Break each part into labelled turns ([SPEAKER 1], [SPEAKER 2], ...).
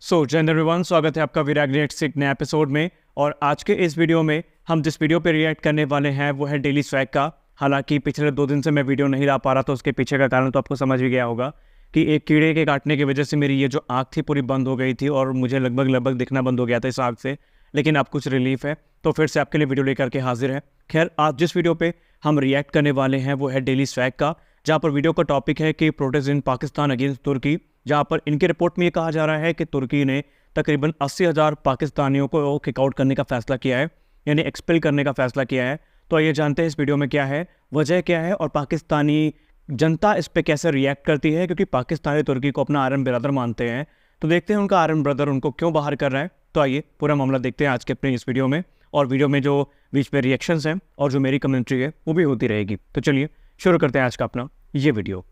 [SPEAKER 1] जय हिंद एवरीवन, स्वागत है आपका विराग रिएक्ट्स एक नए एपिसोड में। और आज के इस वीडियो में हम जिस वीडियो पे रिएक्ट करने वाले हैं वो है डेली स्वैग का। हालांकि पिछले 2 दिन से मैं वीडियो नहीं ला पा रहा था, उसके पीछे का कारण तो आपको समझ भी गया होगा कि एक कीड़े के काटने की वजह से मेरी ये जो आँख थी पूरी बंद हो गई थी और मुझे लगभग दिखना बंद हो गया था इस आँख से। लेकिन अब कुछ रिलीफ है, तो फिर से आपके लिए वीडियो लेकर के हाजिर है। खैर, आज जिस वीडियो पे हम रिएक्ट करने वाले हैं वो है डेली स्वैग का, जहाँ पर वीडियो का टॉपिक है कि प्रोटेस्ट इन पाकिस्तान अगेंस्ट तुर्की। जहाँ पर इनकी रिपोर्ट में ये कहा जा रहा है कि तुर्की ने तकरीबन 80,000 पाकिस्तानियों को किकआउट करने का फैसला किया है, यानी एक्सपेल करने का फैसला किया है। तो ये जानते हैं इस वीडियो में क्या है, वजह क्या है और पाकिस्तानी जनता इस पे कैसे रिएक्ट करती है, क्योंकि पाकिस्तानी तुर्की को अपना आयरन ब्रदर मानते हैं। तो देखते हैं उनका आयरन ब्रदर उनको क्यों बाहर कर रहा है। तो आइए पूरा मामला देखते हैं आज के अपने इस वीडियो में, और वीडियो में जो बीच में रिएक्शंस हैं और जो मेरी कमेंट्री है वो भी होती रहेगी। तो चलिए शुरू करते हैं आज का अपना ये वीडियो।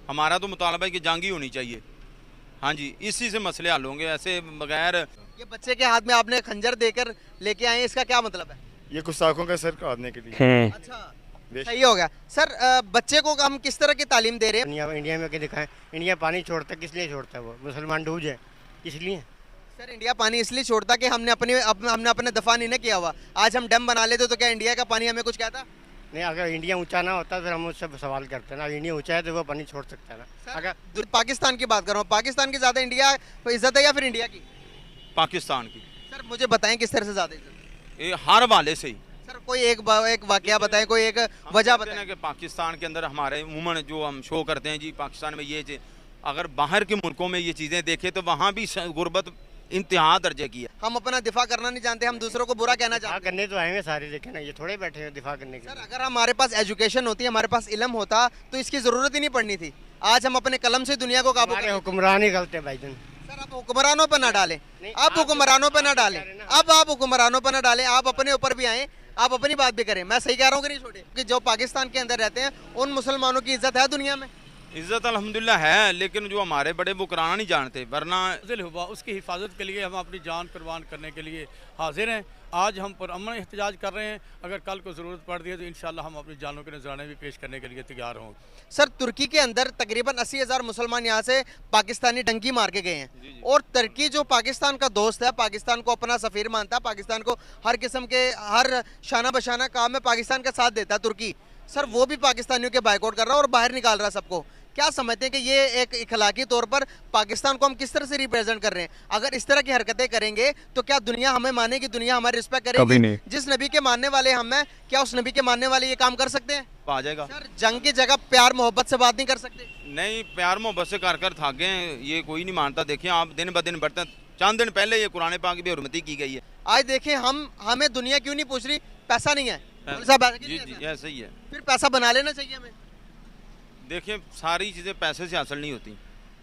[SPEAKER 2] हमारा तो मुतालबा है कि जंग ही होनी चाहिए। हाँ जी, इसी से मसले हल होंगे, ऐसे बगैर।
[SPEAKER 3] ये बच्चे के हाथ में आपने खंजर देकर लेके आए, इसका क्या मतलब है?
[SPEAKER 4] ये गुस्ताखों का सर काटने के लिए।
[SPEAKER 3] अच्छा, सही हो गया सर। बच्चे को हम किस तरह की तालीम दे रहे हैं?
[SPEAKER 5] इंडिया में क्या दिखाएं? इंडिया पानी छोड़ता है, किस लिए छोड़ता है? वो मुसलमान डूब जाए इसलिए।
[SPEAKER 3] सर, इंडिया पानी इसलिए छोड़ता कि हमने अपने दफा नहीं ना किया हुआ। आज हम डैम बना लेते तो क्या इंडिया का पानी हमें कुछ कहता?
[SPEAKER 5] नहीं, अगर इंडिया ऊंचा ना होता फिर हम उससे सवाल करते हैं ना। इंडिया ऊंचा है तो वो पानी छोड़ सकता है ना।
[SPEAKER 3] अगर पाकिस्तान की बात कर रहा हूँ, पाकिस्तान की ज़्यादा इंडिया को इज्जत है या फिर इंडिया की?
[SPEAKER 2] पाकिस्तान की।
[SPEAKER 3] सर मुझे बताएं किस तरह से ज़्यादा इज्जत?
[SPEAKER 2] ये हर वाले से ही।
[SPEAKER 3] सर कोई एक वाकया बताएं, कोई एक वजह बताएं
[SPEAKER 2] कि पाकिस्तान के अंदर हमारे उमूमन जो हम शो करते हैं जी, पाकिस्तान में ये अगर बाहर के मुल्कों में ये चीज़ें देखें तो वहाँ भी गुर्बत इंतहा दर्जे की है।
[SPEAKER 3] हम अपना दिफा करना नहीं जानते, हम दूसरों को बुरा कहना चाहते हैं।
[SPEAKER 5] करने तो आएंगे सारे, लेकिन ये थोड़े बैठे हैं दिफा करने के।
[SPEAKER 3] सर अगर हमारे पास एजुकेशन होती, हमारे पास इल्म होता तो इसकी जरूरत ही नहीं पड़नी थी। आज हम अपने कलम से दुनिया को काबू
[SPEAKER 5] हमारे हुक्मरान ही गलत है भाईजान।
[SPEAKER 3] सर आप हुक्मरानों पर ना डालें, आप हुक्मरानों पर ना डालें, अब आप हुक्मरानों पर ना डालें, आप अपने ऊपर भी आए, आप अपनी बात भी करें। मैं सही कह रहा हूँ कि नहीं छोटे? कि जो पाकिस्तान के अंदर रहते हैं उन मुसलमानों की इज्जत है दुनिया में?
[SPEAKER 2] इज्जत अल्हम्दुलिल्लाह है, लेकिन जो हमारे बड़े वो कराना नहीं जानते, वरना
[SPEAKER 6] हुआ उसकी हिफाजत के लिए हम अपनी जान कुर्बान करने के लिए हाजिर हैं। आज हम पुरअमन एहतजाज कर रहे हैं, अगर कल को ज़रूरत पड़ती है तो इंशाल्लाह हम अपनी जानों के नजराने भी पेश करने के लिए तैयार हों।
[SPEAKER 3] सर तुर्की के अंदर तकरीबन 80,000 मुसलमान यहाँ से पाकिस्तानी डंकी मार के गए हैं, और तुर्की जो पाकिस्तान का दोस्त है, पाकिस्तान को अपना सफ़ीर मानता है, पाकिस्तान को हर किस्म के हर शाना बशाना काम में पाकिस्तान का साथ देता है तुर्की। सर वो भी पाकिस्तानियों के बाइकआउट कर रहा है और बाहर निकाल रहा है सबको। क्या समझते हैं कि ये एक इखलाकी तौर पर पाकिस्तान को हम किस तरह से रिप्रेजेंट कर रहे हैं? अगर इस तरह की हरकतें करेंगे तो क्या दुनिया हमें मानेगी, दुनिया हमारी रिस्पेक्ट करेगी? जिस नबी के मानने वाले हम हैं, क्या उस नबी के मानने वाले ये काम कर सकते हैं?
[SPEAKER 2] आ जाएगा।
[SPEAKER 3] सर जंग की जगह प्यार मोहब्बत से बात नहीं कर सकते?
[SPEAKER 2] नहीं, प्यार मोहब्बत से कर थक गए, ये कोई नहीं मानता। देखिए आप दिन ब दिन बढ़ते, चंद दिन पहले ये कुरान पाक की हुर्मती की गई है।
[SPEAKER 3] आज देखें हमें दुनिया क्यों नहीं पूछ रही? पैसा नहीं है।
[SPEAKER 2] जी जी, ऐसा ही है।
[SPEAKER 3] फिर पैसा बना लेना चाहिए हमें।
[SPEAKER 2] देखिए सारी चीज़ें पैसे से हासिल नहीं होती,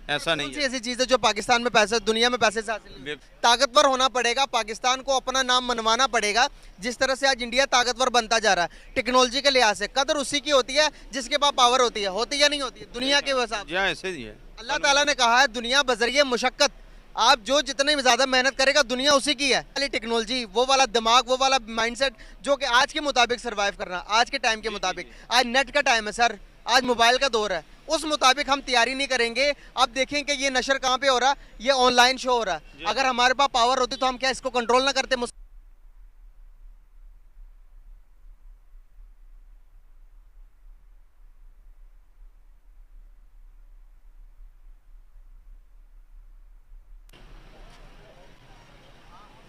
[SPEAKER 2] ऐसा नहीं है।
[SPEAKER 3] ऐसी चीजें जो पाकिस्तान में पैसे, दुनिया में पैसे से हासिल नहीं। ताकतवर होना पड़ेगा, पाकिस्तान को अपना नाम मनवाना पड़ेगा। जिस तरह से आज इंडिया ताकतवर बनता जा रहा है टेक्नोलॉजी के लिहाज से, कदर उसी की होती है जिसके पास पावर होती है। होती या नहीं होती दुनिया के हिसाब से?
[SPEAKER 2] ऐसे ही है।
[SPEAKER 3] अल्लाह ताला ने कहा है दुनिया बजरिए मुशक्कत, आप जो जितनी ज़्यादा मेहनत करेगा दुनिया उसी की है। वाली टेक्नोलॉजी, वो वाला दिमाग, वो वाला माइंडसेट जो कि आज के मुताबिक सर्वाइव करना, आज के टाइम के मुताबिक। आज नेट का टाइम है सर, आज मोबाइल का दौर है, उस मुताबिक हम तैयारी नहीं करेंगे। अब देखें कि ये नशर कहाँ पे हो रहा है, ये ऑनलाइन शो हो रहा है। अगर हमारे पास पावर होती तो हम क्या इसको कंट्रोल ना करते?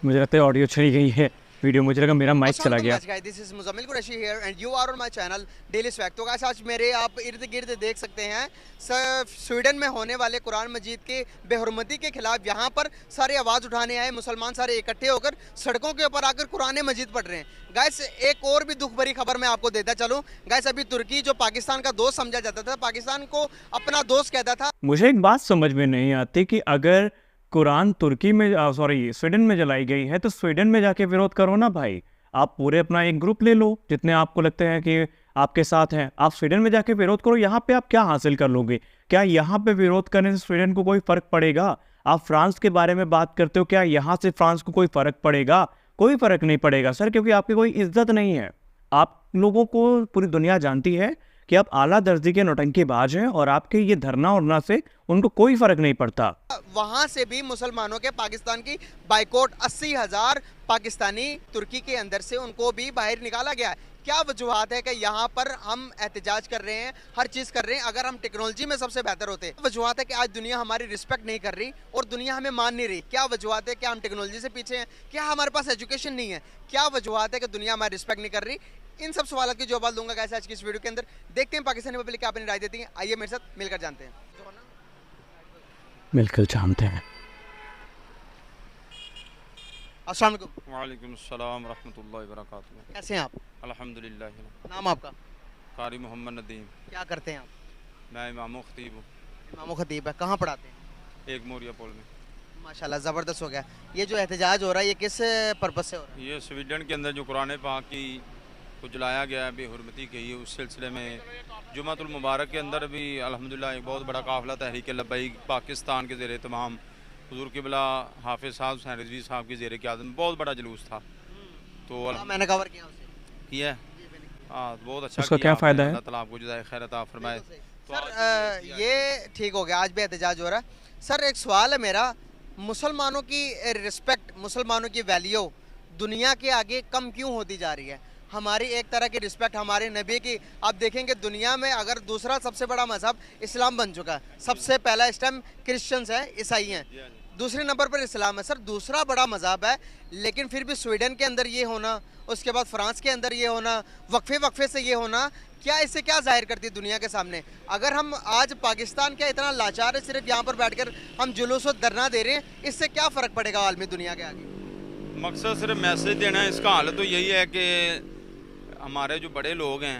[SPEAKER 1] मुझे लगता है ऑडियो चली गई है वीडियो, मुझे लगा मेरा माइक चला गया।
[SPEAKER 3] This is Muzammil Qureshi here and you are on my channel Daily Swag. तो गाइस आज मेरे आप इर्द गिर्द देख सकते हैं स्वीडन में होने वाले कुरान मजीद के बेहुरमती के खिलाफ यहाँ पर सारे आवाज़ उठाने आए मुसलमान, सारे इकट्ठे होकर सड़कों के ऊपर आकर कुरान मजीद पढ़ रहे हैं। गाइस एक और भी दुख भरी खबर मैं आपको देता चलूँ। गाइस अभी तुर्की जो पाकिस्तान का दोस्त समझा जाता था, पाकिस्तान को अपना दोस्त कहता था।
[SPEAKER 1] मुझे एक बात समझ में नहीं आती कि अगर कुरान तुर्की में स्वीडन में जलाई गई है तो स्वीडन में जाके विरोध करो ना भाई। आप पूरे अपना एक ग्रुप ले लो जितने आपको लगते हैं कि आपके साथ हैं, आप स्वीडन में जाके विरोध करो। यहाँ पे आप क्या हासिल कर लोगे? क्या यहाँ पे विरोध करने से स्वीडन को कोई फर्क पड़ेगा? आप फ्रांस के बारे में बात करते हो, क्या यहाँ से फ्रांस को कोई फर्क पड़ेगा? कोई फर्क नहीं पड़ेगा सर, क्योंकि आपकी कोई इज्जत नहीं है। आप लोगों को पूरी दुनिया जानती है कि आप आला दर्जे के नौटंकीबाज हैं और आपके ये धरना उड़ना से उनको कोई फर्क नहीं पड़ता।
[SPEAKER 3] वहां से भी मुसलमानों के पाकिस्तान की बाइकॉट 80,000 पाकिस्तानी तुर्की के अंदर से उनको भी बाहर निकाला गया। क्या वजूहत है कि यहाँ पर हम एहतजाज कर रहे हैं, हर चीज़ कर रहे हैं? अगर हम टेक्नोलॉजी में सबसे बेहतर होते, वजूहत है कि आज दुनिया हमारी रिस्पेक्ट नहीं कर रही और दुनिया हमें मान नहीं रही। क्या वजूहत है? क्या हम टेक्नोलॉजी से पीछे हैं? क्या हमारे पास एजुकेशन नहीं है? क्या वजूहत है कि दुनिया हमारी रिस्पेक्ट नहीं कर रही? इन सब सवालों की जवाब दूंगा कैसे आज की इस वीडियो के अंदर। देखते हैं पाकिस्तानी पब्लिक क्या अपनी राय देती है। आइए मेरे साथ मिलकर जानते हैं।
[SPEAKER 1] मिलकर जानते हैं।
[SPEAKER 3] अस्सलाम वालेकुम।
[SPEAKER 2] वालेकुम अस्सलाम रहमतुल्लाहि व बरकातुहू।
[SPEAKER 3] कैसे हैं आप?
[SPEAKER 2] अल्हम्दुलिल्लाह।
[SPEAKER 3] नाम आपका?
[SPEAKER 2] कारी मोहम्मद नदीम।
[SPEAKER 3] क्या करते हैं आप?
[SPEAKER 2] मैं इमाम खतीब हूँ।
[SPEAKER 3] इमाम खतीब है। कहाँ पढ़ाते हैं?
[SPEAKER 2] एक मोरिया पुल में।
[SPEAKER 3] माशाल्लाह ज़बरदस्त हो गया। ये जो एहतजाज हो रहा है ये किस पर्पस से हो रहा है?
[SPEAKER 2] ये स्वीडन के अंदर जो कुरान पाक की को जलाया गया है, बेहुरमती की, उस सिलसिले में जुमातुल मुबारक के अंदर भी अल्हम्दुलिल्लाह एक बहुत बड़ा काफ़िला तहरीक लब्बैक पाकिस्तान के ज़ेर तमाम हुज़ूर क़िबला हाफिज़ साहब हुसैन रिज़वी साहब की ज़ेर क़यादत बहुत बड़ा जुलूस था। तो
[SPEAKER 3] मैंने कवर किया उसे।
[SPEAKER 2] किया हाँ, बहुत अच्छा।
[SPEAKER 1] उसका क्या फ़ायदा है?
[SPEAKER 2] अल्लाह ताला आपको जज़ाए खैर अता फरमाए।
[SPEAKER 3] सर ये ठीक हो गया, आज भी एहतजाज हो रहा है। सर एक सवाल है मेरा, मुसलमानों की रिस्पेक्ट, मुसलमानों की वैल्यू दुनिया के आगे कम क्यों होती जा रही है? हमारी एक तरह की रिस्पेक्ट हमारे नबी की, आप देखेंगे दुनिया में अगर दूसरा सबसे बड़ा मज़हब इस्लाम बन चुका है। सबसे पहला इस टाइम क्रिश्चियंस है, ईसाई हैं, दूसरे नंबर पर इस्लाम है। सर दूसरा बड़ा मज़हब है, लेकिन फिर भी स्वीडन के अंदर ये होना, उसके बाद फ्रांस के अंदर ये होना, वक्फे से ये होना, क्या इससे क्या जाहिर करती है दुनिया के सामने? अगर हम आज पाकिस्तान क्या इतना लाचार है, सिर्फ यहाँ पर बैठकर हम जुलूस और धरना दे रहे हैं, इससे क्या फ़र्क पड़ेगा आलमी दुनिया के आगे?
[SPEAKER 2] मकसद सिर्फ मैसेज देना है। इसका हाल तो यही है कि हमारे जो बड़े लोग हैं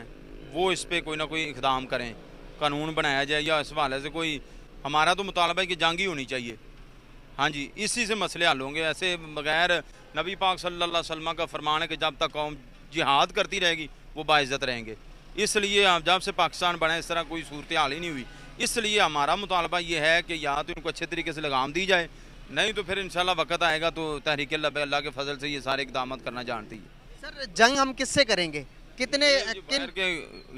[SPEAKER 2] वो इस पर कोई ना कोई इक़दाम करें, कानून बनाया जाए, या इस हवाले से कोई, हमारा तो मुतालबा है कि जंग ही होनी चाहिए। हाँ जी, इसी से मसले हल होंगे। ऐसे बगैर नबी पाक सल्लल्लाहु अलैहि वसल्लम का फरमान है कि जब तक कौम जिहाद करती रहेगी वो बाइज़्ज़त रहेंगे। इसलिए जब से पाकिस्तान बना इस तरह कोई सूरत हाल ही नहीं हुई। इसलिए हमारा मुतालबा ये है कि या तो इनको अच्छे तरीके से लगाम दी जाए, नहीं तो फिर इंशाल्लाह वक़्त आएगा तो तहरीक अल्लाह के फजल से ये सारे इक़दाम करना जानती है।
[SPEAKER 3] सर जंग हम किससे करेंगे? कितने
[SPEAKER 2] बाहर के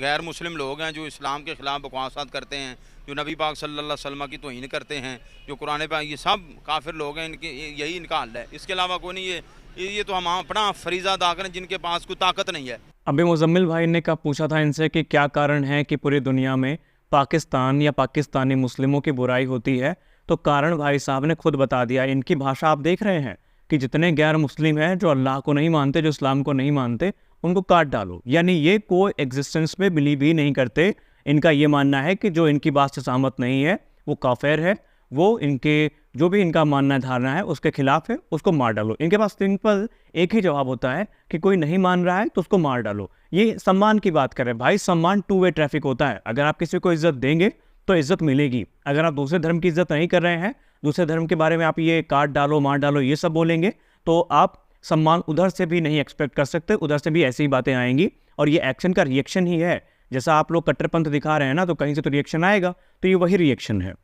[SPEAKER 2] गैर मुस्लिम लोग हैं जो इस्लाम के ख़िलाफ़ बकवासात करते हैं, जो नबी पाक सल्लल्लाहु अलैहि वसल्लम की तौहीन करते हैं, जो कुरान पाक, ये सब काफिर लोग हैं। इनके यही इनका हल है, इसके अलावा कोई नहीं। ये तो हम अपना फरीज़ा अदा करें जिनके पास कोई ताकत नहीं है।
[SPEAKER 1] अभी मुजम्मिल भाई ने कब पूछा था इनसे कि क्या कारण है कि पूरी दुनिया में पाकिस्तान या पाकिस्तानी मुस्लिमों की बुराई होती है, तो कारण भाई साहब ने खुद बता दिया। इनकी भाषा आप देख रहे हैं कि जितने गैर मुस्लिम हैं, जो अल्लाह को नहीं मानते, जो इस्लाम को नहीं मानते, उनको काट डालो। यानी ये कोई एग्जिस्टेंस में बिलीव ही नहीं करते। इनका ये मानना है कि जो इनकी बात से सहमत नहीं है वो काफिर है, वो इनके जो भी इनका मानना धारणा है उसके खिलाफ है, उसको मार डालो। इनके पास सिंपल एक ही जवाब होता है कि कोई नहीं मान रहा है तो उसको मार डालो। ये सम्मान की बात करें भाई, सम्मान 2 वे ट्रैफिक होता है। अगर आप किसी को इज्जत देंगे तो इज्जत मिलेगी। अगर आप दूसरे धर्म की इज्जत नहीं कर रहे हैं, दूसरे धर्म के बारे में आप ये काट डालो, मार डालो, ये सब बोलेंगे, तो आप सम्मान उधर से भी नहीं एक्सपेक्ट कर सकते। उधर से भी ऐसी ही बातें आएंगी और ये एक्शन का रिएक्शन ही है। जैसा आप लोग कट्टरपंथ दिखा रहे हैं ना, तो कहीं से तो रिएक्शन आएगा, तो ये वही रिएक्शन है।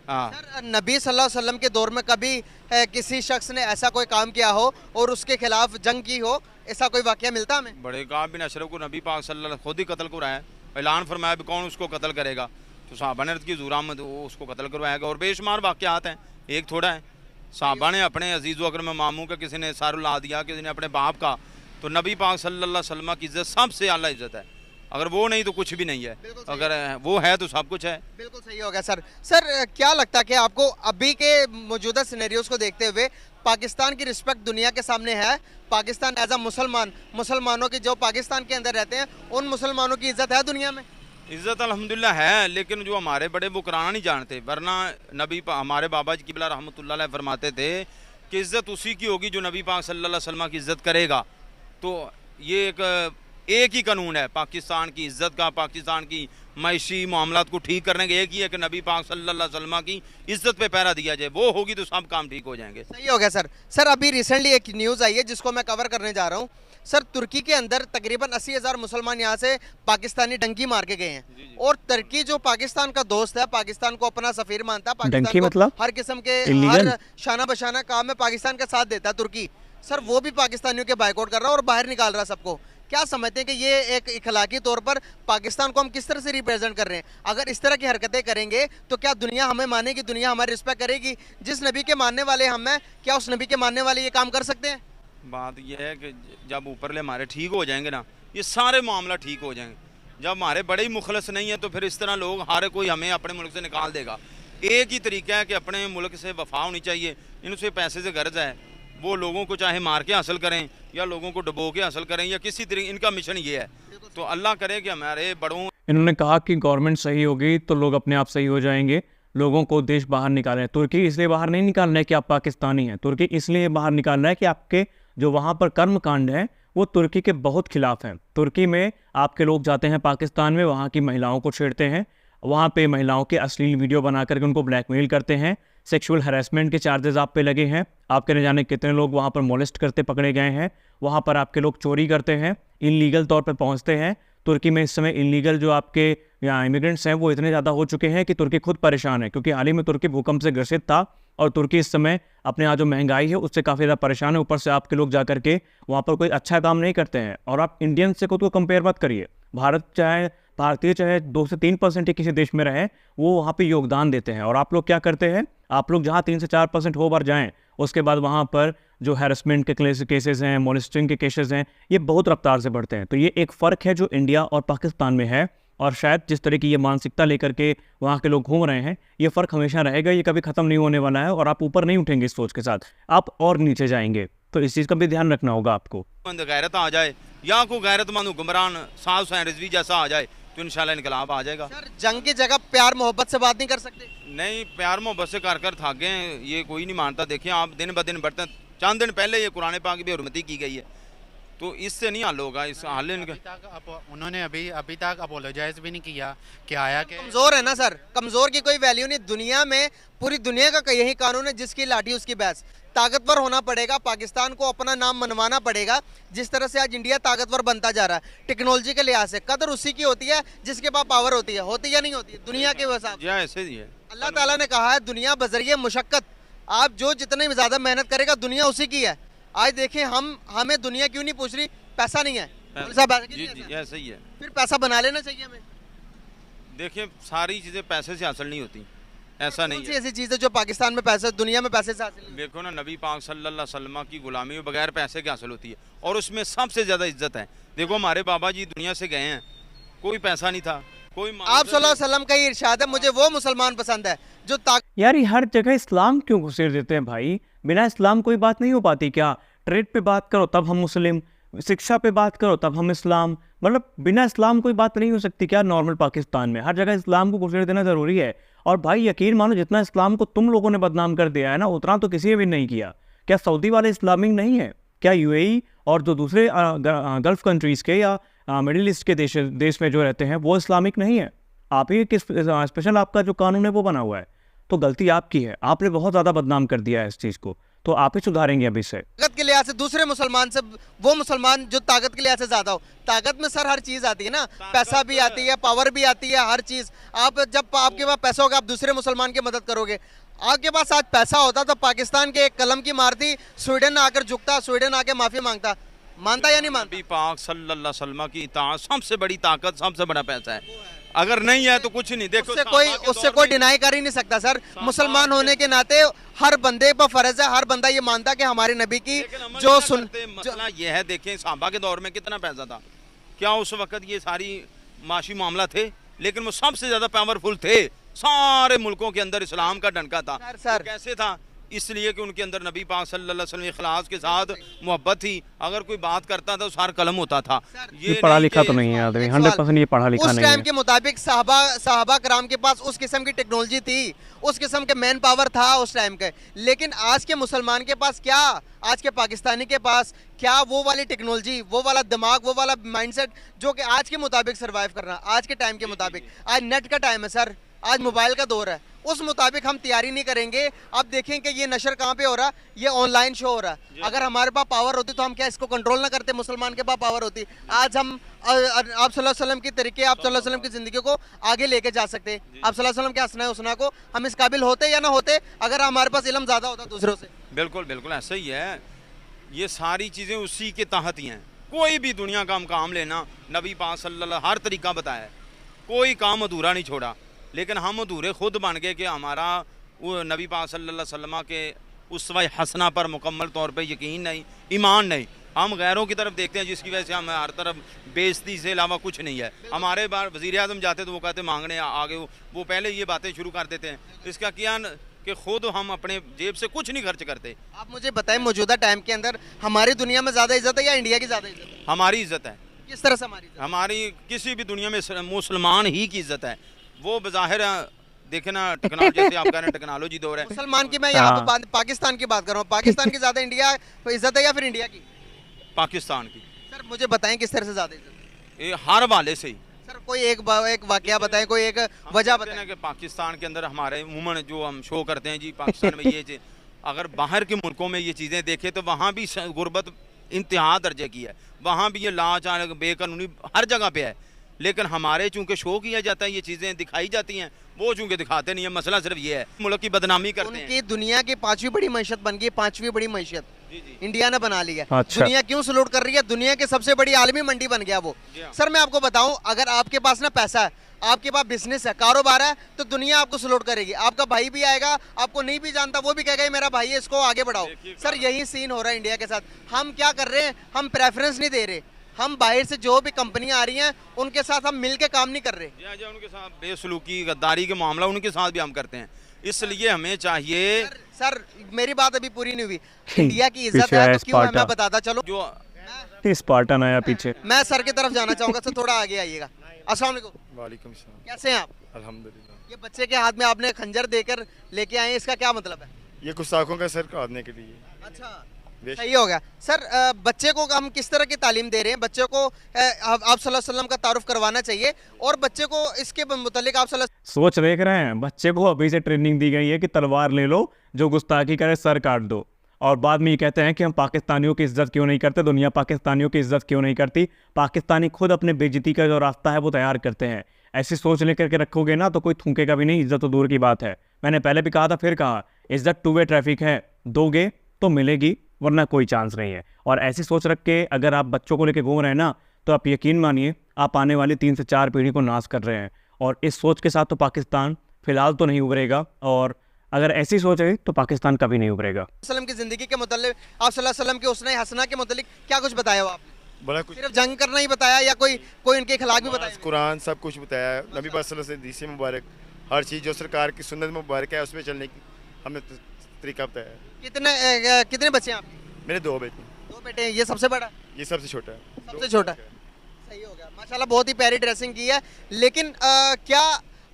[SPEAKER 3] सर नबी सल्लल्लाहु अलैहि वसल्लम के दौर में कभी किसी शख्स ने ऐसा कोई काम किया हो और उसके खिलाफ जंग की हो, ऐसा कोई वाकया मिलता हमें?
[SPEAKER 2] बड़े काब बिन अशरफ को नबी पाक सल्लल्लाहु अलैहि वसल्लम खुद ही कत्ल कराया, ऐलान फरमाया भी कौन उसको कत्ल करेगा, तो साहबा ने अर्ज़ की ज़ूर अहमद वो उसको कत्ल करवाएगा। और बेशुमार वाक़यात हैं, एक थोड़ा है। साहबा ने अपने अजीज़ अकरम मामू का किसी ने सार ला दिया, किसी ने अपने बाप का, तो नबी पाक सल्लल्लाहु अलैहि वसल्लम की इज़्ज़त सबसे आला इज़्ज़त है। अगर वो नहीं तो कुछ भी नहीं है, अगर वो है तो सब कुछ है।
[SPEAKER 3] बिल्कुल सही हो गया सर। सर क्या लगता है कि आपको अभी के मौजूदा सिनेरियोस को देखते हुए पाकिस्तान की रिस्पेक्ट दुनिया के सामने है? पाकिस्तान एज अ मुसलमान, मुसलमानों की जो पाकिस्तान के अंदर रहते हैं, उन मुसलमानों की इज्जत है दुनिया में?
[SPEAKER 2] इज़्ज़त अल्हम्दुलिल्लाह है, लेकिन जो हमारे बड़े वो कराना नहीं जानते। वरना हमारे बाबा जी क़िबला रहमतुल्लाह अलैह फरमाते थे कि इज़्ज़त उसी की होगी जो नबी पाक सल्लल्लाहु अलैहि वसल्लम की इज़्ज़त करेगा। तो ये एक ही कानून है पाकिस्तान की इज़्ज़त का, पाकिस्तान की मईशी मामलात को ठीक करने का एक ही है कि नबी पाक सल्लल्लाहु अलैहि वसल्लम की इज़्ज़त पे पहरा दिया जाए। वो होगी तो सब काम ठीक हो जाएंगे।
[SPEAKER 3] सही हो गया सर। सर अभी रिसेंटली एक न्यूज़ आई है जिसको मैं कवर करने जा रहा हूँ। सर तुर्की के अंदर तकरीबन 80,000 मुसलमान यहाँ से पाकिस्तानी डंकी मार के गए हैं, और तुर्की जो पाकिस्तान का दोस्त है, पाकिस्तान को अपना सफीर मानता है, पाकिस्तान को
[SPEAKER 1] मतलब
[SPEAKER 3] हर किस्म के हर शाना बशाना काम में पाकिस्तान का साथ देता है तुर्की। सर वो भी पाकिस्तानियों के बाइकआउट कर रहा है और बाहर निकाल रहा है सबको। क्या समझते हैं कि ये एक इखलाकी तौर पर पाकिस्तान को हम किस तरह से रिप्रेजेंट कर रहे हैं? अगर इस तरह की हरकतें करेंगे तो क्या दुनिया हमें मानेगी, दुनिया हमारी रिस्पेक्ट करेगी? जिस नबी के मानने वाले हम हैं, क्या उस नबी के मानने वाले ये काम कर सकते हैं?
[SPEAKER 2] बात यह है कि जब ऊपरले हमारे ठीक हो जाएंगे ना, ये सारे मामला ठीक हो जाएंगे। जब हमारे बड़े ही मुखलस नहीं है तो फिर इस तरह लोग हर कोई हमें अपने मुल्क से निकाल देगा। एक ही तरीका है कि अपने मुल्क से वफा होनी चाहिए। इनसे पैसे से गर्ज है, वो लोगों को चाहे मार के हासिल करें या लोगों को डुबो के हासिल करें या किसी तरीके, इनका मिशन ये है। तो अल्लाह करे कि हमारे बड़ों।
[SPEAKER 1] इन्होंने कहा कि गवर्नमेंट सही होगी तो लोग अपने आप सही हो जाएंगे, लोगों को देश बाहर निकालें। तुर्की इसलिए बाहर नहीं निकालना है कि आप पाकिस्तानी हैं, तुर्की इसलिए बाहर निकालना है कि आपके जो वहाँ पर कर्म कांड है वो तुर्की के बहुत खिलाफ हैं। तुर्की में आपके लोग जाते हैं पाकिस्तान में, वहाँ की महिलाओं को छेड़ते हैं, वहाँ पे महिलाओं के अश्लील वीडियो बना करके उनको ब्लैकमेल करते हैं, सेक्सुअल हैरेसमेंट के चार्जेस आप पे लगे हैं, आपके न जाने कितने लोग वहाँ पर मोलेस्ट करते पकड़े गए हैं, वहाँ पर आपके लोग चोरी करते हैं, इलीगल तौर पर पहुँचते हैं। तुर्की में इस समय इलीगल जो आपके यहाँ इमिग्रेंट्स हैं वो इतने ज़्यादा हो चुके हैं कि तुर्की खुद परेशान है, क्योंकि हाल ही में तुर्की भूकंप से ग्रसित था और तुर्की इस समय अपने यहाँ जो महंगाई है उससे काफ़ी ज़्यादा परेशान है। ऊपर से आपके लोग जा करके वहाँ पर कोई अच्छा काम नहीं करते हैं। और आप इंडियन से खुद को कंपेयर मत करिए। भारतीय चाहे 2 से 3% ही किसी देश में रहे, वो वहाँ पे योगदान देते हैं। और आप लोग क्या करते हैं, आप लोग जहाँ 3 से 4% हो बार जाएँ, उसके बाद वहाँ पर जो हैरेसमेंट के केसेस हैं, मोलेस्टिंग के केसेस हैं, ये बहुत रफ्तार से बढ़ते हैं। तो ये एक फ़र्क है जो इंडिया और पाकिस्तान में है। और शायद जिस तरह की ये मानसिकता लेकर के वहाँ के लोग घूम रहे हैं, ये फ़र्क हमेशा रहेगा, ये कभी ख़त्म नहीं होने वाला है। और आप ऊपर नहीं उठेंगे इस सोच के साथ, आप और नीचे जाएंगे। तो इस चीज़ का भी ध्यान रखना होगा आपको।
[SPEAKER 2] गैरत आ जाए या कोई गैरतमंद हुक्मरान साहब हुसैन रिजवी जैसा आ जाए तो इंशाल्लाह इनकलाब आ जाएगा।
[SPEAKER 3] सर, जंग की जगह प्यार मोहब्बत से बात नहीं कर सकते?
[SPEAKER 2] नहीं, प्यार मोहब्बत से कर थक गए हैं, ये कोई नहीं मानता। देखिए आप दिन ब दिन बढ़ते हैं। चंद दिन पहले ये कुरान पाक की भी हुर्मती की गई है, तो इससे नहीं हल होगा। इस हाल
[SPEAKER 7] उन्होंने अभी तक अपोलोजाइज भी नहीं किया कि आया कि
[SPEAKER 3] कमज़ोर है ना सर, कमज़ोर की कोई वैल्यू नहीं। दुनिया में पूरी दुनिया का यही कानून है, जिसकी लाठी उसकी भैंस। ताकतवर होना पड़ेगा, पाकिस्तान को अपना नाम मनवाना पड़ेगा। जिस तरह से आज इंडिया ताकतवर बनता जा रहा है टेक्नोलॉजी के लिहाज से, कदर उसी की होती है जिसके पास पावर होती है या नहीं होती है दुनिया के हिसाब से।
[SPEAKER 2] ऐसे ही है।
[SPEAKER 3] अल्लाह ताला ने कहा है दुनिया बजरिए मुशक्कत, आप जो जितने ज़्यादा मेहनत करेगा दुनिया उसी की है। आज देखें हमें दुनिया क्यों नहीं पूछ रही? पैसा नहीं है।
[SPEAKER 2] जी ऐसे ही है।
[SPEAKER 3] फिर पैसा बना लेना चाहिए हमें।
[SPEAKER 2] देखिए सारी चीज़ें पैसे से हासिल नहीं होती, ऐसा नहीं है।
[SPEAKER 3] ऐसी चीज़ है जो पाकिस्तान में पैसे, दुनिया में पैसे से हासिल नहीं।
[SPEAKER 2] देखो ना, नबी पाक सल्लल्लाहु अलैहि वसल्लम की गुलामी बगैर पैसे के हासिल होती है, और उसमें सबसे ज़्यादा इज्जत है। देखो हमारे बाबा जी दुनिया से गए हैं, कोई पैसा नहीं था, कोई।
[SPEAKER 3] आप सल्लल्लाहु अलैहि वसल्लम का ही इरशाद है, मुझे वो मुसलमान पसंद है जो
[SPEAKER 1] यार ये हर जगह इस्लाम क्यों घुसेड़ देते हैं भाई? बिना इस्लाम कोई बात नहीं हो पाती क्या? ट्रेड पे बात करो तब हम मुस्लिम, शिक्षा पे बात करो तब हम इस्लाम, मतलब बिना इस्लाम कोई बात नहीं हो सकती क्या? नॉर्मल पाकिस्तान में हर जगह इस्लाम को घुसेड़ देना ज़रूरी है। और भाई यकीन मानो, जितना इस्लाम को तुम लोगों ने बदनाम कर दिया है ना, उतना तो किसी ने भी नहीं किया। क्या सऊदी वाले इस्लामिक नहीं है? क्या यूएई और जो दूसरे गल्फ़ कंट्रीज़ के या मिडिल ईस्ट के देश में जो रहते हैं वो इस्लामिक नहीं है? आप ही किस स्पेशल आपका जो कानून है वो बना हुआ है, तो गलती आपकी है। आपने बहुत ज़्यादा बदनाम कर दिया है इस चीज़ को, तो आप ही सुधारेंगे अभी से।
[SPEAKER 3] ताकत के लिहाज से दूसरे मुसलमान से, वो मुसलमान जो ताकत के लिहाज से ज्यादा हो। ताकत में सर हर चीज आती है ना, पैसा भी आती है, पावर भी आती है, हर चीज। आप जब आपके पास पैसा होगा आप दूसरे मुसलमान की मदद करोगे। आपके पास आज पैसा होता तो पाकिस्तान के एक कलम की मारती, स्वीडन आकर झुकता, स्वीडन आके माफी मांगता। मानता या नहीं मानता?
[SPEAKER 2] नबी पाक सल्लल्लाहु अलैहि वसल्लम की इताअत सबसे बड़ी ताकत, सबसे बड़ा पैसा है। अगर नहीं है तो कुछ नहीं। देखो
[SPEAKER 3] उससे कोई डिनाई कर ही नहीं सकता सर। मुसलमान होने के नाते हर बंदे पर फर्ज है, हर बंदा ये मानता कि हमारे नबी की जो
[SPEAKER 2] मसला ये है। देखें सहाबा के दौर में कितना पैसा था, क्या उस वक्त ये सारी माशी मामला थे? लेकिन वो सबसे ज्यादा पावरफुल थे। सारे मुल्कों के अंदर इस्लाम का डंका था।
[SPEAKER 3] सर
[SPEAKER 2] कैसे था? इसलिए कि उनके अंदर नबी पाक सल्लल्लाहु अलैहि वसल्लम इखलास के साथ मोहब्बत थी। अगर कोई बात करता था उस हर कलम होता था।
[SPEAKER 1] ये पढ़ा लिखा तो नहीं है आदमी, 100% ये पढ़ा लिखा नहीं है।
[SPEAKER 3] उस टाइम के मुताबिक साहबा कराम के पास उस किस्म की टेक्नोलॉजी थी, उस किस्म के मैन पावर था उस टाइम के। लेकिन आज के मुसलमान के पास क्या, आज के पाकिस्तानी के पास क्या वो वाली टेक्नोलॉजी, वो वाला दिमाग, वो वाला माइंडसेट जो कि आज के मुताबिक सर्वाइव करना, आज के टाइम के मुताबिक। आज नेट का टाइम है सर, आज मोबाइल का दौर है, उस मुताबिक हम तैयारी नहीं करेंगे। अब देखें कि ये नशर कहाँ पे हो रहा, ये ऑनलाइन शो हो रहा है। अगर हमारे पास पावर होती तो हम क्या इसको कंट्रोल ना करते? मुसलमान के पास पावर होती, आज हम आप सल्लल्लाहु अलैहि वसल्लम की तरीके, आप सल्लल्लाहु अलैहि वसल्लम की ज़िंदगी को आगे लेके जा सकते। आप सल्लल्लाहु अलैहि वसल्लम के हसना हुस्ना को हम इस काबिल होते या ना होते अगर हमारे पास इल्म ज़्यादा होता दूसरों से।
[SPEAKER 2] बिल्कुल बिल्कुल ऐसा ही है। ये सारी चीज़ें उसी के तहत ही हैं। कोई भी दुनिया का हम काम लेना, नबी पाक सल्लल्लाहु हर तरीका बताया है, कोई काम अधूरा नहीं छोड़ा। लेकिन हम अधूरे खुद बन गए कि हमारा वो नबी पाक सल्लल्लाहु अलैहि वसल्लम के उसवा हसना पर मुकम्मल तौर पे यकीन नहीं, ईमान नहीं। हम गैरों की तरफ देखते हैं जिसकी वजह से हम हर तरफ बेइज्जती से अलावा कुछ नहीं है। हमारे बार वज़ीर आज़म जाते तो वो कहते मांगने आगे, वो पहले ये बातें शुरू कर देते हैं। इसका क्या कि खुद हम अपने जेब से कुछ नहीं खर्च करते।
[SPEAKER 3] आप मुझे बताएं, मौजूदा टाइम के अंदर हमारी दुनिया में ज़्यादा इज्जत है या इंडिया की ज़्यादा इज्जत है?
[SPEAKER 2] हमारी इज्जत है।
[SPEAKER 3] किस तरह से हमारी इज्जत?
[SPEAKER 2] हमारी किसी भी दुनिया में मुसलमान ही की इज्जत है। वो बज़ाहिर देखे ना, टेक्नोलॉजी जैसे आप कह रहे हैं टेक्नोलॉजी दौर है।
[SPEAKER 3] मुसलमान की मैं यहाँ पे पाकिस्तान की बात कर रहा हूँ, पाकिस्तान की ज़्यादा इंडिया को इज्जत है या फिर इंडिया की?
[SPEAKER 2] पाकिस्तान की।
[SPEAKER 3] सर मुझे बताएं किस तरह से ज़्यादा इज्जत है?
[SPEAKER 2] ये हर वाले से ही।
[SPEAKER 3] सर कोई एक वाकया बताएं, कोई एक वजह बताएं।
[SPEAKER 2] कि पाकिस्तान के अंदर हमारे अमूमन जो हम शो करते हैं जी, पाकिस्तान में ये अगर बाहर के मुल्कों में ये चीज़ें देखें तो वहाँ भी गुर्बत इंतहा दर्जे की है, वहाँ भी ये लाचार बेकानूनी हर जगह पे है। लेकिन हमारे चूंकि शो किया जाता है, ये चीज़ें दिखाई जाती हैं, वो चूंकि दिखाते नहीं है। मसला सिर्फ ये है, मुल्क की बदनामी करते हैं।
[SPEAKER 3] उनकी दुनिया की 5वीं बड़ी मैशत बन गई, 5वीं बड़ी मैशत इंडिया ने बना ली है।
[SPEAKER 1] अच्छा।
[SPEAKER 3] दुनिया क्यों सलूट कर रही है? दुनिया की सबसे बड़ी आलमी मंडी बन गया वो। सर मैं आपको बताऊं, अगर आपके पास ना पैसा है, आपके पास बिजनेस है, कारोबार है, तो दुनिया आपको सलूट करेगी। आपका भाई भी आएगा, आपको नहीं भी जानता, वो भी कहेगा मेरा भाई है, इसको आगे बढ़ाओ। सर यही सीन हो रहा है इंडिया के साथ। हम क्या कर रहे हैं? हम प्रेफरेंस नहीं दे रहे। हम बाहर से जो भी कंपनियां आ रही हैं उनके साथ हम मिल के काम नहीं कर रहे।
[SPEAKER 2] जी उनके साथ बेसलूकी गद्दारी के मामला उनके साथ भी हम करते हैं। इसलिए हमें चाहिए।
[SPEAKER 3] सर मेरी बात अभी पूरी नहीं हुई। इंडिया की इज्जत है तो क्यों है, मैं बताता चलो।
[SPEAKER 2] जो
[SPEAKER 1] स्पार्टन आया पीछे।
[SPEAKER 3] मैं सर की तरफ जाना चाहूंगा। सर थोड़ा आगे आइएगा। अस्सलाम वालेकुम।
[SPEAKER 4] वालेकुम सलाम।
[SPEAKER 3] कैसे हैं आप?
[SPEAKER 4] अल्हम्दुलिल्लाह।
[SPEAKER 3] ये बच्चे के हाथ में आपने खंजर देकर लेके आए हैं, इसका क्या मतलब है?
[SPEAKER 4] ये गुस्ताखों का सर काटने के लिए।
[SPEAKER 3] अच्छा सही हो गया। सर बच्चे को हम किस तरह की तालीम दे रहे हैं? बच्चे को आप सल्लल्लाहु अलैहि वसल्लम का तारुफ करवाना चाहिए और बच्चे को इसके मुतालिक आप
[SPEAKER 1] सोच देख रहे हैं, बच्चे को अभी से ट्रेनिंग दी गई है कि तलवार ले लो, जो गुस्ताखी करे सर काट दो। और बाद में ये कहते हैं कि हम पाकिस्तानियों की इज्जत क्यों नहीं करते, दुनिया पाकिस्तानियों की इज्जत क्यों नहीं करती। पाकिस्तानी खुद अपने बेइज्जती का जो रास्ता है वो तैयार करते हैं। ऐसी सोच लेकर के रखोगे ना तो कोई थूकेगा भी नहीं। इज्जत तो दूर की बात है, मैंने पहले भी कहा था फिर कहा, इज्जत टू वे ट्रैफिक है, दोगे तो मिलेगी वरना कोई चांस नहीं है। और ऐसी सोच रख के अगर आप बच्चों को लेकर घूम रहे हैं ना, तो आप यकीन मानिए आप आने वाली 3 से 4 पीढ़ी को नाश कर रहे हैं। और इस सोच के साथ तो पाकिस्तान फिलहाल तो नहीं उभरेगा, और अगर ऐसी सोच है तो पाकिस्तान कभी नहीं उभरेगा।
[SPEAKER 3] वसल्लम की ज़िंदगी के मुतालिक, आप सल्लल्लाहु अलैहि वसल्लम के उसने हसना के मुतालिक क्या कुछ बताया हो आपने?
[SPEAKER 4] बड़ा कुछ,
[SPEAKER 3] सिर्फ जंग करना ही बताया या कोई इनके खिलाफ भी बताया?
[SPEAKER 4] कुरान सब कुछ बताया। नबी पाक सल्लल्लाहु अलैहि वसल्लम से हदीस मुबारक, हर चीज़ जो सरकार की सुन्नत मुबारक है उसमें चलने की हमने तरीका बताया।
[SPEAKER 3] कितने बच्चे हैं आपके?
[SPEAKER 4] मेरे 2 बेटे।
[SPEAKER 3] 2 बेटे हैं। ये सबसे बड़ा?
[SPEAKER 4] ये सबसे छोटा है।
[SPEAKER 3] सबसे छोटा। सही हो गया माशाल्लाह, बहुत ही प्यारी ड्रेसिंग की है। लेकिन क्या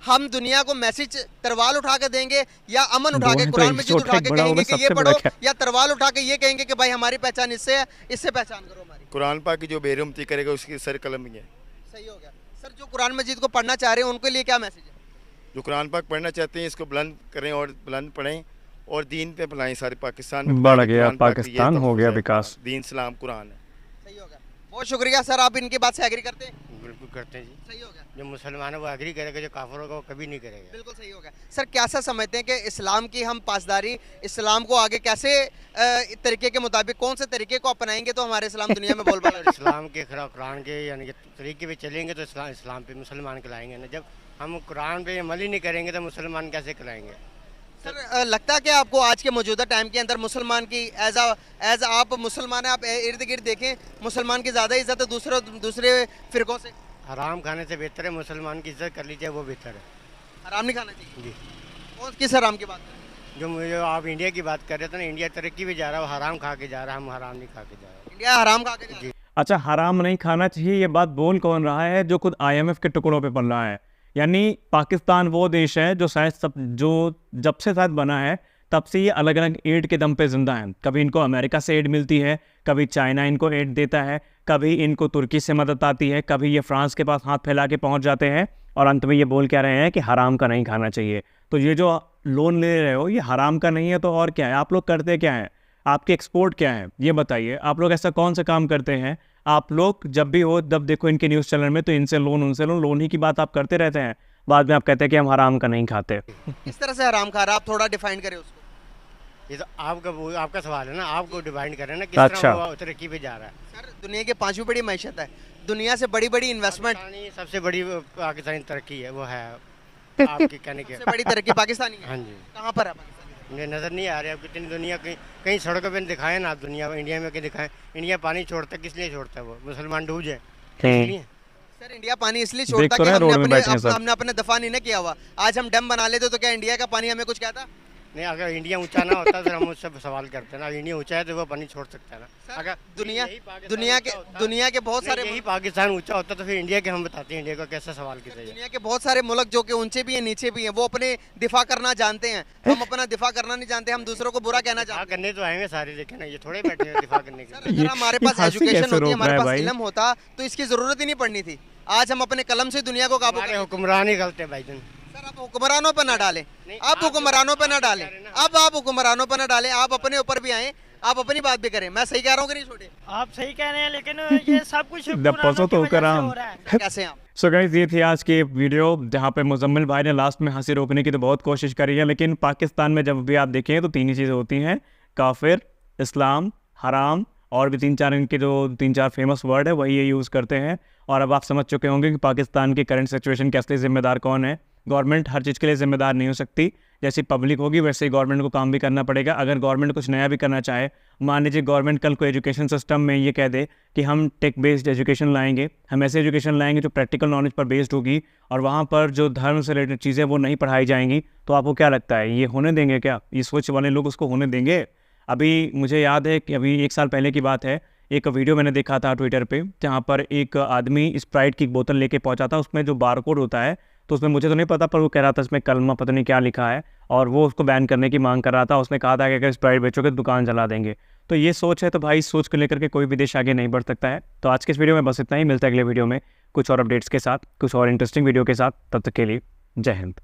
[SPEAKER 3] हम दुनिया को मैसेज तरवाल उठा के देंगे या अमन उठा के, कुरान मजीद उठा के कहेंगे कि ये पढ़ो, या तरवाल उठा के ये कहेंगे कि भाई हमारी पहचान इससे है, इससे पहचान करो हमारी?
[SPEAKER 4] कुरान पाक की जो बेरुमती करेगा उसकी सर कलम ही है।
[SPEAKER 3] सही हो गया। सर जो कुरान मजीद को पढ़ना चाह रहे हैं उनके लिए क्या मैसेज है?
[SPEAKER 4] जो कुरान पाक पढ़ना चाहते हैं इसको बुलंद करें और बुलंद पढ़ें और दीन पे फैलाएं। सारे पाकिस्तान में
[SPEAKER 1] बढ़ गया, पाकिस्तान हो गया विकास।
[SPEAKER 4] दीन सलाम कुरान है।
[SPEAKER 3] सही हो गया, बहुत शुक्रिया सर। आप इनकी बात से एग्री करते हैं?
[SPEAKER 5] बिल्कुल करते हैं जी।
[SPEAKER 3] सही हो गया।
[SPEAKER 5] जो मुसलमान है वो एग्री करेगा, जो काफिर होगा वो कभी नहीं करेगा।
[SPEAKER 3] बिल्कुल सही हो गया। सर कैसा समझते हैं कि इस्लाम की हम पासदारी, इस्लाम को आगे कैसे तरीके के मुताबिक, कौन से तरीके को अपनाएंगे तो हमारे इस्लाम दुनिया में बोल पाएगा?
[SPEAKER 5] इस्लाम के खिलाफ कुरान के यानी कि तरीके पे चलेंगे तो इस्लाम पे मुसलमान कहलाएंगे ना। जब हम कुरान पे अमल ही नहीं करेंगे तो मुसलमान कैसे कहलाएंगे?
[SPEAKER 3] सर लगता है कि आपको आज के मौजूदा टाइम के अंदर मुसलमान की एज आप मुसलमान हैं, आप इर्द गिर्द देखें, मुसलमान की ज़्यादा इज्जत है दूसरे फ़िरकों से?
[SPEAKER 5] हराम खाने से बेहतर है मुसलमान की इज्जत कर लीजिए, वो बेहतर है।
[SPEAKER 3] हराम नहीं खाना चाहिए
[SPEAKER 5] जी।
[SPEAKER 3] कौन किस हराम की बात कर रहे हैं?
[SPEAKER 5] जो मुझे आप इंडिया की बात कर रहे थे ना, इंडिया तरक्की भी जा रहा है, वो हराम खा के जा रहा है, हम हराम नहीं खा के जा रहे।
[SPEAKER 3] इंडिया हराम खा के जा रहा है।
[SPEAKER 1] अच्छा, हराम नहीं खाना चाहिए, ये बात बोल कौन रहा है? जो खुद IMF के टुकड़ों पे पल रहा है। यानी पाकिस्तान वो देश है जो जब से शायद बना है तब से ये अलग अलग एड के दम पे जिंदा हैं। कभी इनको अमेरिका से एड मिलती है, कभी चाइना इनको एड देता है, कभी इनको तुर्की से मदद आती है, कभी ये फ्रांस के पास हाथ फैला के पहुंच जाते हैं, और अंत में ये बोल क्या रहे हैं कि हराम का नहीं खाना चाहिए। तो ये जो लोन ले रहे हो ये हराम का नहीं है तो और क्या है? आप लोग करते क्या हैं? आपके एक्सपोर्ट क्या है ये बताइए? आप लोग ऐसा कौन सा काम करते हैं? आप लोग जब भी हो, जब देखो इनके न्यूज़ चैनल में तो इनसे लोन उनसे लोन ही की बात आप करते रहते हैं। बाद में आप कहते हैं कि हम हराम का नहीं खाते।
[SPEAKER 3] किस तरह से हराम खा रहा है? आप थोड़ा डिफाइन करें उसको।
[SPEAKER 5] ये तो आपका सवाल है ना, आपको डिवाइड करें ना किस तरह वो तरक्की पे जा रहा है।
[SPEAKER 3] सर दुनिया की 5वीं बड़ी मैशत है, दुनिया से बड़ी बड़ी इन्वेस्टमेंट,
[SPEAKER 5] सबसे बड़ी पाकिस्तानी तरक्की है वो है आपके कहने के।
[SPEAKER 3] सबसे बड़ी तरक्की पाकिस्तानी है।
[SPEAKER 5] हाँ जी।
[SPEAKER 3] कहाँ पर है पाकिस्तान?
[SPEAKER 5] मुझे नज़र नहीं आ रही अब कितनी दुनिया कहीं सड़कों पे दिखाएं ना, दुनिया इंडिया में कहीं दिखाएं। इंडिया पानी छोड़ता है, किस लिए छोड़ता है? वो मुसलमान डूब जाए इसलिए।
[SPEAKER 3] सर इंडिया पानी इसलिए छोड़ता है कि हमने अपने दफा नहीं ना किया हुआ। आज हम डैम बना लेते तो क्या इंडिया का पानी हमें कुछ कहता?
[SPEAKER 5] नहीं, अगर इंडिया ऊंचा ना होता तो हम उससे सवाल करते ना। इंडिया ऊंचा है तो वो पानी छोड़ सकता है ना। अगर
[SPEAKER 3] दुनिया के बहुत सारे,
[SPEAKER 5] यही पाकिस्तान ऊंचा होता तो फिर इंडिया के हम बताते हैं इंडिया को कैसा सवाल किया जाए।
[SPEAKER 3] दुनिया के बहुत सारे मुल्क जो कि ऊंचे भी हैं नीचे भी हैं, वो अपने दिफा करना जानते हैं। हम अपना दिफा करना नहीं जानते, हम दूसरों को बुरा कहना चाहते हैं।
[SPEAKER 5] करने तो आएंगे सारे, देखे ना, ये थोड़े बैठे हैं दिफा करने के लिए।
[SPEAKER 3] अगर हमारे पास एजुकेशन होती, हमारे पास इल्म होता तो इसकी जरूरत ही नहीं पड़नी थी। आज हम अपने कलम से दुनिया को काबू
[SPEAKER 5] करें। हुक्मरान ही गलत है भाईजान।
[SPEAKER 3] सर आप हुक्मरानों पर ना डालें, आप हुक्मरानों पर ना डालें, अब आप हुक्मरानों पर ना डालें, आप अपने ऊपर भी आए, आप अपनी बात भी करें। मैं सही कह रहा हूँ कि नहीं छोटे?
[SPEAKER 8] आप सही कह रहे हैं, लेकिन ये सब कुछ
[SPEAKER 3] कैसे आप?
[SPEAKER 1] सो गाइस, ये थी आज की वीडियो जहाँ पे मुजम्मिल भाई ने लास्ट में हंसी रोकने की तो बहुत कोशिश करी है, लेकिन पाकिस्तान में जब भी आप देखें तो 3 ही चीज़ें होती हैं, काफिर, इस्लाम, हराम, और भी 3-4 इनके जो 3-4 फेमस वर्ड है वही ये यूज़ करते हैं। और अब आप समझ चुके होंगे कि पाकिस्तान की करंट सिचुएशन के असली जिम्मेदार कौन है। गवर्नमेंट हर चीज़ के लिए जिम्मेदार नहीं हो सकती, जैसी पब्लिक होगी वैसे ही गवर्नमेंट को काम भी करना पड़ेगा। अगर गवर्नमेंट कुछ नया भी करना चाहे, मान लीजिए गवर्नमेंट कल को एजुकेशन सिस्टम में ये कह दे कि हम टेक बेस्ड एजुकेशन लाएंगे, हम ऐसे एजुकेशन लाएंगे जो प्रैक्टिकल नॉलेज पर बेस्ड होगी और वहाँ पर जो धर्म से रिलेटेड चीज़ें वो नहीं पढ़ाई जाएंगी, तो आपको क्या लगता है ये होने देंगे क्या? ये सोच वाले लोग उसको होने देंगे? अभी मुझे याद है कि अभी 1 साल पहले की बात है, एक वीडियो मैंने देखा था ट्विटर पे, जहाँ पर एक आदमी स्प्राइट की बोतल लेके पहुँचा था, उसमें जो बारकोड होता है तो उसमें मुझे तो नहीं पता, पर वो कह रहा था इसमें कलमा पता नहीं क्या लिखा है और वो उसको बैन करने की मांग कर रहा था। उसने कहा था कि अगर स्प्राइट बेचोगे दुकान जला देंगे। तो ये सोच है तो भाई, सोच को लेकर के कोई भी देश आगे नहीं बढ़ सकता है। तो आज के इस वीडियो में बस इतना ही, मिलता है अगले वीडियो में कुछ और अपडेट्स के साथ, कुछ और इंटरेस्टिंग वीडियो के साथ। तब तक के लिए जय हिंद।